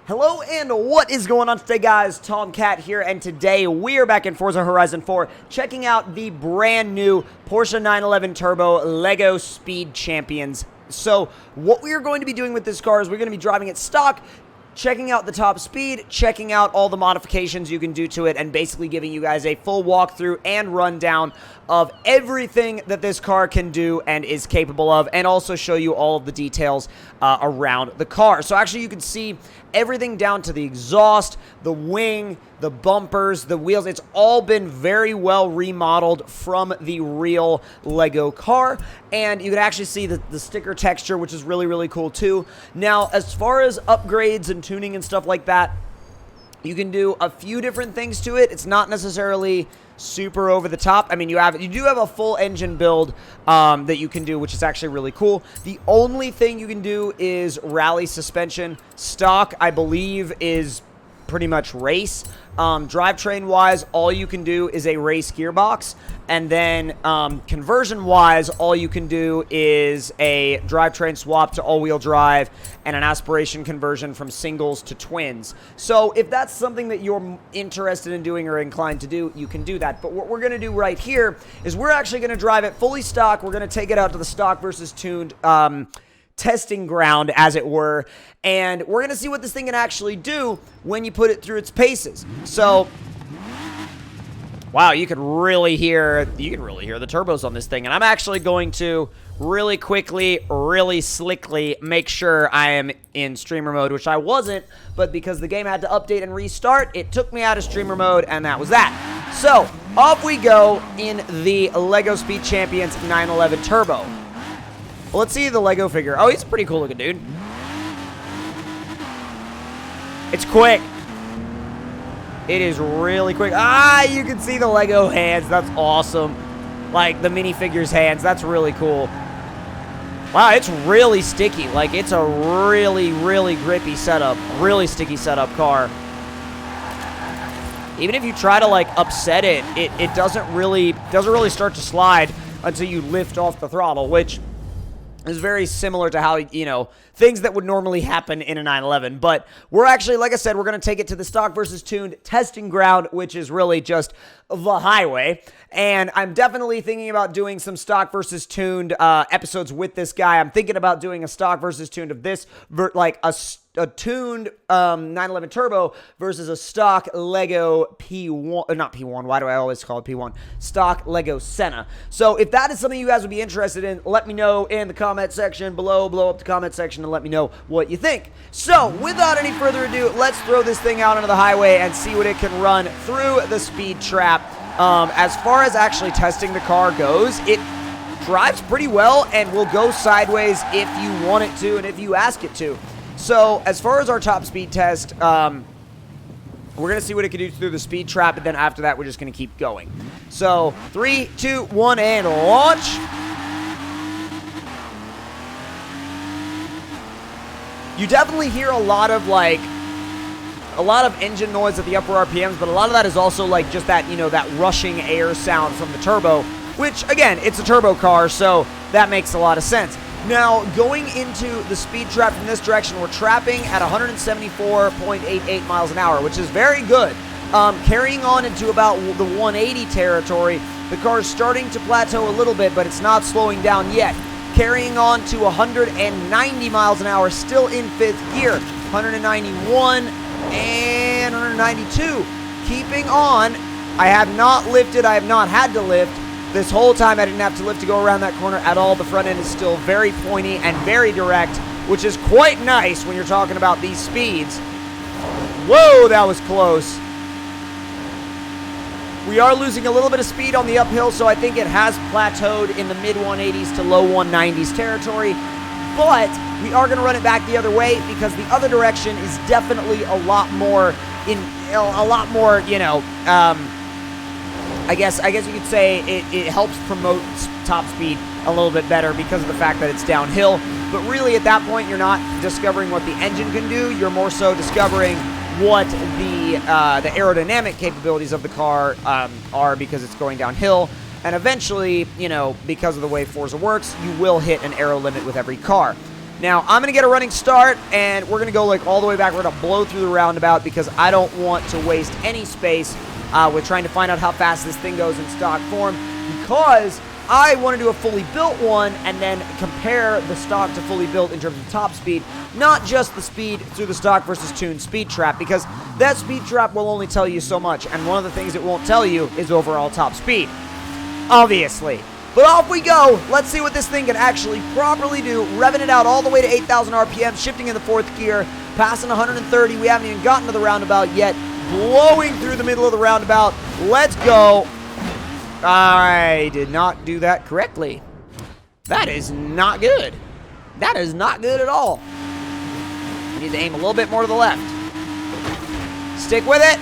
Hello and what is going on today, guys? Tomcat here, and today we are back in Forza Horizon 4 checking out the brand new Porsche 911 Turbo LEGO Speed Champions. So what we are going to be doing with this car is we're going to be driving it stock, checking out the top speed, checking out all the modifications you can do to it, and basically giving you guys a full walkthrough and rundown of everything that this car can do and is capable of, and also show you all of the details around the car. So actually you can see everything down to the exhaust, the wing, the bumpers, the wheels. It's all been very well remodeled from the real LEGO car, and you can actually see the sticker texture, which is really, really cool too. Now, as far as upgrades and tuning and stuff like that, you can do a few different things to it. It's not necessarily super over the top. I mean, you do have a full engine build that you can do, which is actually really cool. The only thing you can do is rally suspension. Stock, I believe, is pretty much race. Drivetrain wise, all you can do is a race gearbox, and then conversion wise, all you can do is a drivetrain swap to all-wheel drive and an aspiration conversion from singles to twins. So if that's something that you're interested in doing or inclined to do, you can do that. But what we're going to do right here is we're actually going to drive it fully stock. We're going to take it out to the stock versus tuned testing ground, as it were, and we're gonna see what this thing can actually do when you put it through its paces. So, wow, you can really hear the turbos on this thing, and I'm actually going to really quickly, really slickly make sure I am in streamer mode, which I wasn't, but because the game had to update and restart, it took me out of streamer mode, and that was that. So, off we go in the LEGO Speed Champions 911 Turbo. Well, let's see the LEGO figure. Oh, he's a pretty cool looking dude. It's quick. It is really quick. Ah, you can see the LEGO hands. That's awesome. Like the minifigure's hands. That's really cool. Wow, it's really sticky. Like, it's a really, really grippy setup. Really sticky setup car. Even if you try to, like, upset it, it doesn't really start to slide until you lift off the throttle, which is very similar to how, you know, things that would normally happen in a 911. But we're actually, like I said, we're going to take it to the stock versus tuned testing ground, which is really just the highway. And I'm definitely thinking about doing some stock versus tuned episodes with this guy. I'm thinking about doing a stock versus tuned of this, like a tuned 911 Turbo versus a stock LEGO P1, not P1, why do I always call it P1? Stock LEGO Senna. So if that is something you guys would be interested in, let me know in the comment section below. Blow up the comment section and let me know what you think. So without any further ado, let's throw this thing out onto the highway and see what it can run through the speed trap. As far as actually testing the car goes, it drives pretty well and will go sideways if you want it to and if you ask it to. So, as far as our top speed test, we're going to see what it can do through the speed trap, and then after that, we're just going to keep going. So, 3, 2, 1, and launch. You definitely hear a lot of engine noise at the upper RPMs, but a lot of that is also, like, just that, you know, that rushing air sound from the turbo, which, again, it's a turbo car, so that makes a lot of sense. Now, going into the speed trap from this direction, we're trapping at 174.88 miles an hour, which is very good. Carrying on into about the 180 territory, the car is starting to plateau a little bit, but it's not slowing down yet. Carrying on to 190 miles an hour, still in fifth gear. 191 and 192. Keeping on. I have not lifted. I have not had to lift. This whole time I didn't have to lift to go around that corner at all. The front end is still very pointy and very direct, which is quite nice when you're talking about these speeds. Whoa, that was close. We are losing a little bit of speed on the uphill, so I think it has plateaued in the mid-180s to low 190s territory. But we are going to run it back the other way because the other direction is definitely a lot more, you know, I guess you could say it helps promote top speed a little bit better because of the fact that it's downhill. But really, at that point, you're not discovering what the engine can do. You're more so discovering what the aerodynamic capabilities of the car are because it's going downhill. And eventually, you know, because of the way Forza works, you will hit an aero limit with every car. Now, I'm going to get a running start, and we're going to go like all the way back. We're going to blow through the roundabout because I don't want to waste any space with trying to find out how fast this thing goes in stock form, because I want to do a fully built one and then compare the stock to fully built in terms of top speed, not just the speed through the stock versus tuned speed trap, because that speed trap will only tell you so much, and one of the things it won't tell you is overall top speed, obviously. But off we go. Let's see what this thing can actually properly do. Revving it out all the way to 8,000 RPM, shifting in the 4th gear, passing 130. We haven't even gotten to the roundabout yet. Blowing through the middle of the roundabout. Let's go. I did not do that correctly. That is not good. That is not good at all. I need to aim a little bit more to the left. Stick with it.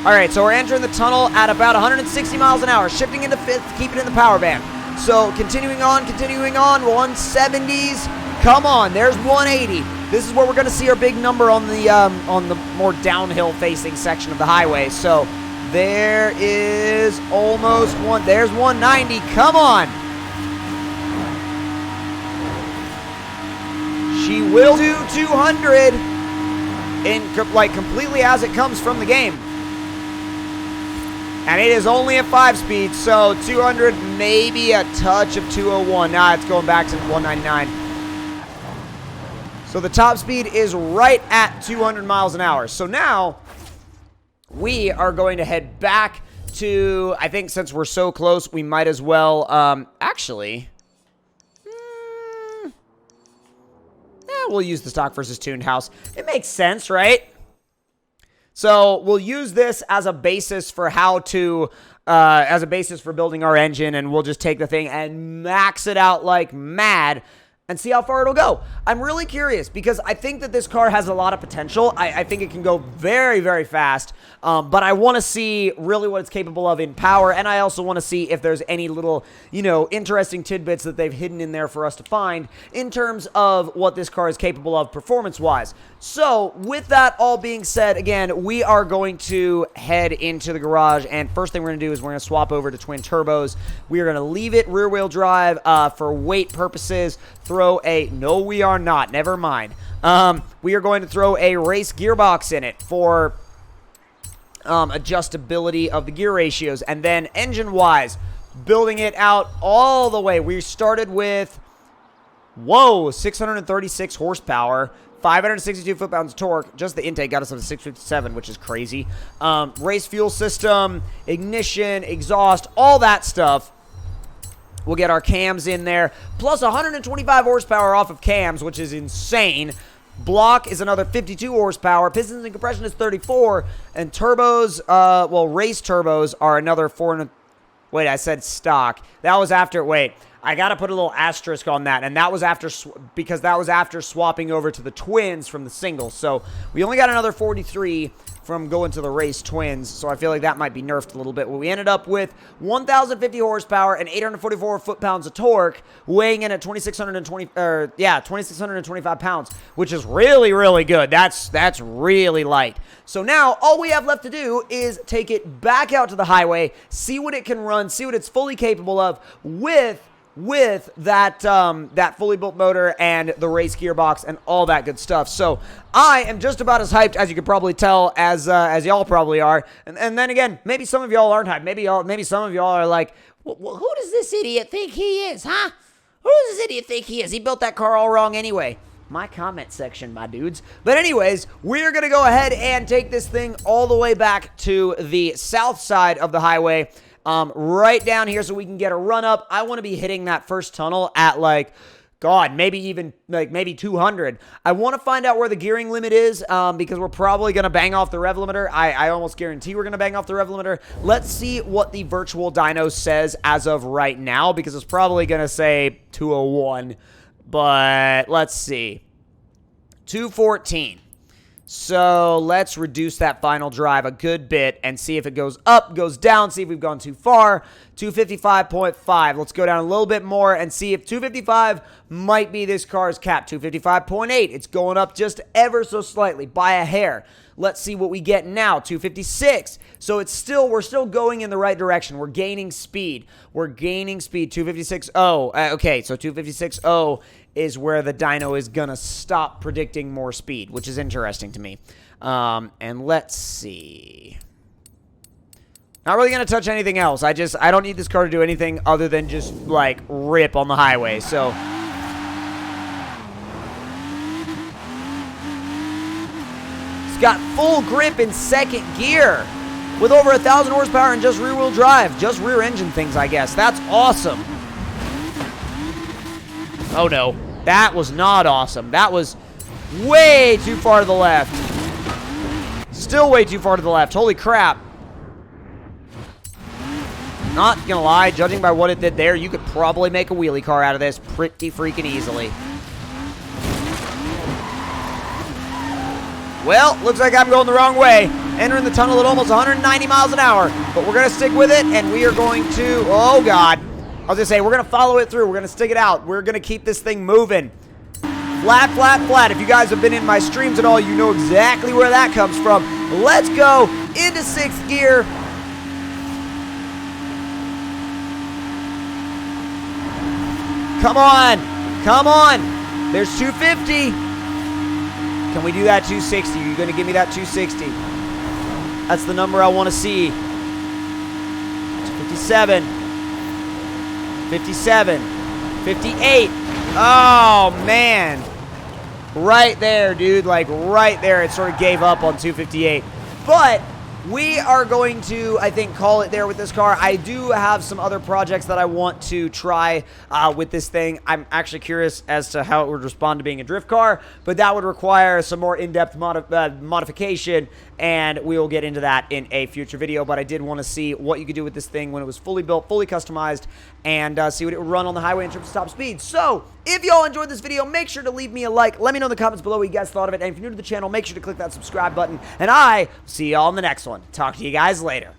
All right, so we're entering the tunnel at about 160 miles an hour, shifting into 5th, keeping in the power band. So continuing on, 170s. Come on, there's 180. This is where we're going to see our big number on the more downhill-facing section of the highway. So there is almost one. There's 190. Come on. She will do 200 in like completely as it comes from the game. And it is only at 5 speed, so 200, maybe a touch of 201. Nah, it's going back to 199. So the top speed is right at 200 miles an hour. So now we are going to head back to, I think since we're so close, we might as well, actually, we'll use the stock versus tuned house. It makes sense, right? So we'll use this as a basis for how to, as a basis for building our engine, and we'll just take the thing and max it out like mad and see how far it'll go. I'm really curious because I think that this car has a lot of potential. I think it can go very, very fast, but I want to see really what it's capable of in power, and I also want to see if there's any little, interesting tidbits that they've hidden in there for us to find in terms of what this car is capable of performance-wise. So, with that all being said, again, we are going to head into the garage, and first thing we're going to do is we're going to swap over to twin turbos. We are going to leave it rear-wheel drive for weight purposes. No, we are not. Never mind. We are going to throw a race gearbox in it for adjustability of the gear ratios. And then engine-wise, building it out all the way. We started with, 636 horsepower. 562 foot-pounds of torque. Just the intake got us up to 657, which is crazy. Race fuel system, ignition, exhaust, all that stuff. We'll get our cams in there, plus 125 horsepower off of cams, which is insane. Block is another 52 horsepower. Pistons and compression is 34. And turbos, race turbos are another 400. Wait, I said stock. That was after, I got to put a little asterisk on that. And that was after, because that was after swapping over to the twins from the singles. So we only got another 43 from going to the race twins, so I feel like that might be nerfed a little bit. Well, we ended up with 1,050 horsepower and 844 foot-pounds of torque, weighing in at 2,625 pounds, which is really, really good. That's really light. So now all we have left to do is take it back out to the highway, see what it can run, see what it's fully capable of with that that fully built motor and the race gearbox and all that good stuff. So I am just about as hyped as you could probably tell as y'all probably are. And then again, maybe some of y'all aren't hyped. Maybe some of y'all are like, well, who does this idiot think he is, huh? Who does this idiot think he is? He built that car all wrong anyway. My comment section, my dudes. But anyways, we're going to go ahead and take this thing all the way back to the south side of the highway. Right down here so we can get a run up. I want to be hitting that first tunnel at maybe 200. I want to find out where the gearing limit is because we're probably going to bang off the rev limiter. I almost guarantee we're going to bang off the rev limiter. Let's see what the virtual dyno says as of right now because it's probably going to say 201. But let's see. 214. So let's reduce that final drive a good bit and see if it goes up, goes down, see if we've gone too far. 255.5. Let's go down a little bit more and see if 255 might be this car's cap. 255.8. It's going up just ever so slightly by a hair. Let's see what we get now. 256. So we're still going in the right direction. We're gaining speed. 256.0. Okay, so 256.0 is where the dyno is going to stop predicting more speed, which is interesting to me. And let's see. Not really going to touch anything else. I don't need this car to do anything other than just, like, rip on the highway. So it's got full grip in second gear with over 1,000 horsepower and just rear-wheel drive. Just rear engine things, I guess. That's awesome. Oh, no. That was not awesome. That was way too far to the left. Still way too far to the left. Holy crap. Not gonna lie, judging by what it did there, you could probably make a wheelie car out of this pretty freaking easily. Well, looks like I'm going the wrong way. Entering the tunnel at almost 190 miles an hour. But we're gonna stick with it, and we are going to... Oh, God. I was gonna say, we're gonna follow it through. We're gonna stick it out. We're gonna keep this thing moving. Flat, flat, flat. If you guys have been in my streams at all, you know exactly where that comes from. Let's go into 6th gear. Come on. Come on. There's 250. Can we do that 260? You're going to give me that 260. That's the number I want to see. 57. 57. 58. Oh, man. Right there, dude. Like, right there. It sort of gave up on 258. But we are going to, I think, call it there with this car. I do have some other projects that I want to try with this thing. I'm actually curious as to how it would respond to being a drift car, but that would require some more in-depth modification, and we will get into that in a future video. But I did want to see what you could do with this thing when it was fully built, fully customized, and see what it would run on the highway in terms of top speed. So, if y'all enjoyed this video, make sure to leave me a like. Let me know in the comments below what you guys thought of it. And if you're new to the channel, make sure to click that subscribe button. And I see y'all in the next one. Talk to you guys later.